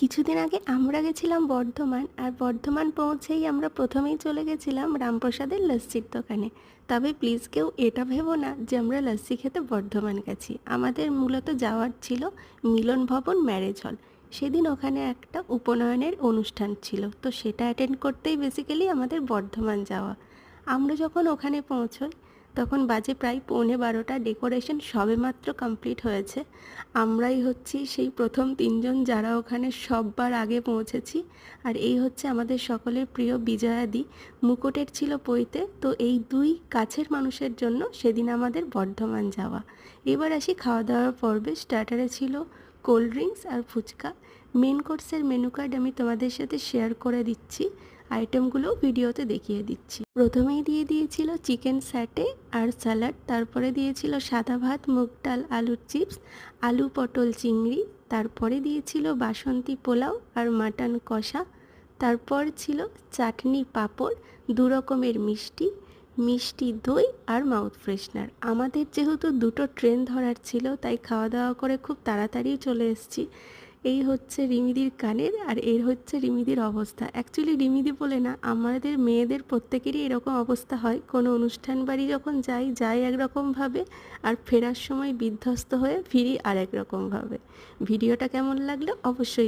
কিছুদিন আগে আমরা গেছিলাম বর্ধমান, আর বর্ধমান পৌঁছেই আমরা প্রথমেই চলে গেছিলাম রামপ্রসাদের লস্যির দোকানে। তবে প্লিজ কেউ এটা ভেবো না যে আমরা লস্যি খেতে বর্ধমান গেছি। আমাদের মূলত যাওয়ার ছিল মিলন ভবন ম্যারেজ হল। সেদিন ওখানে একটা উপনয়নের অনুষ্ঠান ছিল, তো সেটা অ্যাটেন্ড করতেই বেসিক্যালি আমাদের বর্ধমান যাওয়া। আমরা যখন ওখানে পৌঁছই তখন বাজে প্রায় 11:15। ডেকোরেশন সবেমাত্র কমপ্লিট হয়েছে। আমরাই হচ্ছি সেই প্রথম তিনজন যারা ওখানে সববার আগে পৌঁছেছি। আর এই হচ্ছে আমাদের সকলের প্রিয় বিজয়াদি। মুকুটের ছিল পৈতে, তো এই দুই কাছের মানুষের জন্য সেদিন আমাদের বর্ধমান যাওয়া। এবার আসি খাওয়া দাওয়ার পর্বে। স্টার্টারে ছিল কোল্ড ড্রিঙ্কস আর ফুচকা। মেন কোর্সের মেনু কার্ড আমি তোমাদের সাথে শেয়ার করে দিচ্ছি, আইটেমগুলো ভিডিওতে দেখিয়ে দিচ্ছি। প্রথমেই দিয়ে দিয়েছিল চিকেন স্যাটে আর স্যালাড, তারপরে দিয়েছিল সাদা ভাত, মুগ ডাল, আলুর চিপস, আলু পটল চিংড়ি, তারপরে দিয়েছিল বাসন্তী পোলাও আর মাটন কষা, তারপর ছিল চাটনি, পাঁপড়, দু রকমের মিষ্টি, মিষ্টি দই আর মাউথ ফ্রেশনার। আমাদের যেহেতু দুটো ট্রেন ধরার ছিল, তাই খাওয়া দাওয়া করে খুব তাড়াতাড়ি চলে এসেছি। এই হচ্ছে রিমিদির কানের, আর এর হচ্ছে রিমিদির অবস্থা। অ্যাকচুয়ালি রিমিদি বলে না, আমাদের মেয়েদের প্রত্যেকেরই এরকম অবস্থা হয়। কোনো অনুষ্ঠান বাড়ি যখন যাই একরকমভাবে, আর ফেরার সময় বিধ্বস্ত হয়ে ফিরি আর এক রকমভাবে। ভিডিওটা কেমন লাগলো অবশ্যই